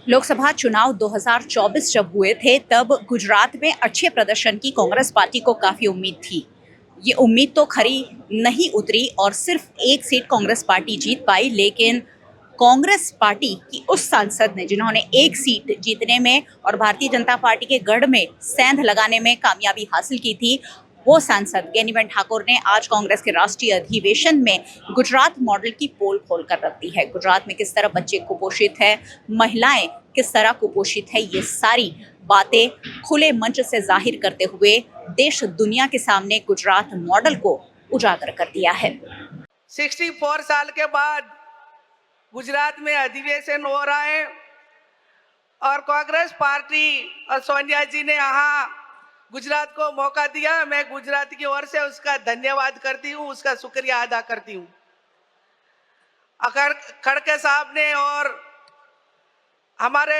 लोकसभा चुनाव 2024 जब हुए थे तब गुजरात में अच्छे प्रदर्शन की कांग्रेस पार्टी को काफी उम्मीद थी। ये उम्मीद तो खरी नहीं उतरी और सिर्फ एक सीट कांग्रेस पार्टी जीत पाई, लेकिन कांग्रेस पार्टी की उस सांसद ने जिन्होंने एक सीट जीतने में और भारतीय जनता पार्टी के गढ़ में सेंध लगाने में कामयाबी हासिल की थी, वो सांसद ज्ञानीबेन ठाकुर ने आज कांग्रेस के राष्ट्रीय अधिवेशन में गुजरात मॉडल की पोल खोल कर रख दी है। गुजरात में किस तरह बच्चे कुपोषित है, महिलाएं किस तरह कुपोषित है, ये सारी बातें खुले मंच से जाहिर करते हुए देश दुनिया के सामने गुजरात मॉडल को उजागर कर दिया है। 64 साल के बाद गुजरात में अधिवेशन हो रहा है और कांग्रेस पार्टी और सोनिया जी ने यहाँ गुजरात को मौका दिया। मैं गुजरात की ओर से उसका धन्यवाद करती हूँ, उसका शुक्रिया अदा करती हूँ। खड़के साहब ने और हमारे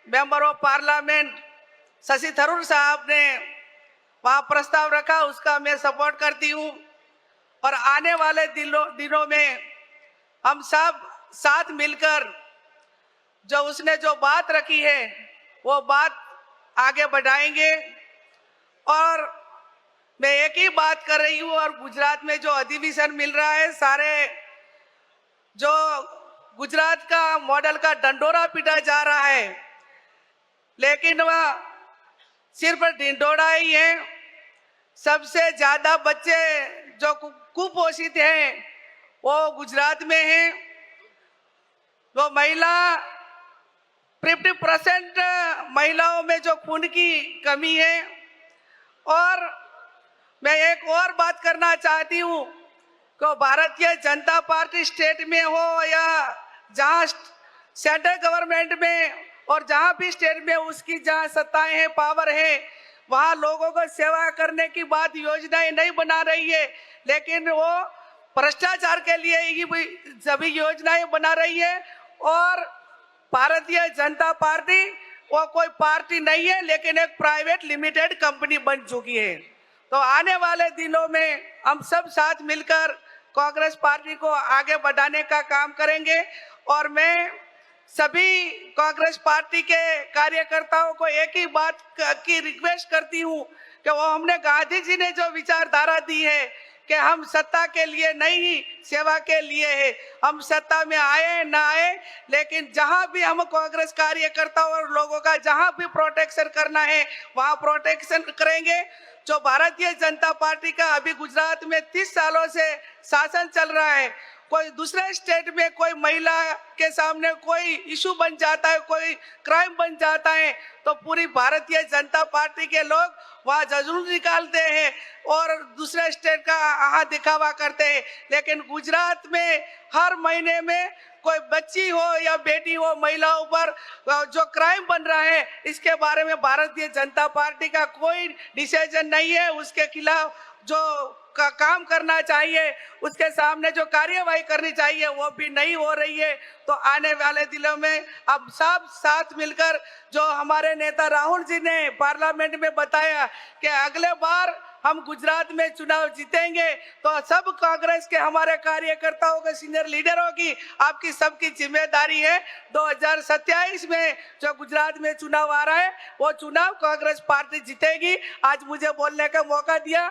member of parliament Shashi Tharoor साहब ने वहाँ प्रस्ताव रखा, उसका मैं सपोर्ट करती हूँ। और आने वाले दिनों में हम सब साथ मिलकर जो बात रखी है वो बात आगे बढ़ाएंगे। और मैं एक ही बात कर रही हूँ, और गुजरात में जो अधिवेशन मिल रहा है, सारे जो गुजरात का मॉडल का डंडोरा पीटा जा रहा है, लेकिन वह सिर्फ ढिंढोरा ही है। सबसे ज्यादा बच्चे जो कुपोषित हैं वो गुजरात में हैं। वो महिला 50% महिलाओं में जो खून की कमी है। और मैं एक और बात करना चाहती हूँ कि भारतीय जनता पार्टी स्टेट में हो या जहाँ सेंट्रल गवर्नमेंट में, और जहाँ भी स्टेट में उसकी जहाँ सत्ताएं हैं, पावर है, वहाँ लोगों को सेवा करने की बात योजनाएं नहीं बना रही है, लेकिन वो भ्रष्टाचार के लिए ही सभी योजनाएं बना रही है। और भारतीय जनता पार्टी वो कोई पार्टी नहीं है, लेकिन एक प्राइवेट लिमिटेड कंपनी बन चुकी है। तो आने वाले दिनों में हम सब साथ मिलकर कांग्रेस पार्टी को आगे बढ़ाने का काम करेंगे। और मैं सभी कांग्रेस पार्टी के कार्यकर्ताओं को एक ही बात की रिक्वेस्ट करती हूँ कि वो हमने गांधी जी ने जो विचारधारा दी है कि हम सत्ता के लिए नहीं, सेवा के लिए है। हम सत्ता में आए ना आए, लेकिन जहां भी हम कांग्रेस कार्यकर्ताओं और लोगों का जहां भी प्रोटेक्शन करना है वहां प्रोटेक्शन करेंगे। जो भारतीय जनता पार्टी का अभी गुजरात में 30 सालों से शासन चल रहा है, कोई दूसरे स्टेट में कोई महिला के सामने कोई इशू बन जाता है, कोई क्राइम बन जाता है, तो पूरी भारतीय जनता पार्टी के लोग वहाँ जरूर निकालते हैं और दूसरे स्टेट का आहा दिखावा करते हैं। लेकिन गुजरात में हर महीने में कोई बच्ची हो या बेटी हो, महिलाओं पर जो क्राइम बन रहा है, इसके बारे में भारतीय जनता पार्टी का कोई डिसीजन नहीं है। उसके खिलाफ जो काम करना चाहिए, उसके सामने जो कार्यवाही करनी चाहिए, वो भी नहीं हो रही है। तो आने वाले दिनों में अब सब साथ मिलकर, जो हमारे नेता राहुल जी ने पार्लियामेंट में बताया कि अगले बार हम गुजरात में चुनाव जीतेंगे, तो सब कांग्रेस के हमारे कार्यकर्ताओं के सीनियर लीडरों की, आपकी सबकी जिम्मेदारी है। 2027 में जो गुजरात में चुनाव आ रहा है, वो चुनाव कांग्रेस पार्टी जीतेगी। आज मुझे बोलने का मौका दिया।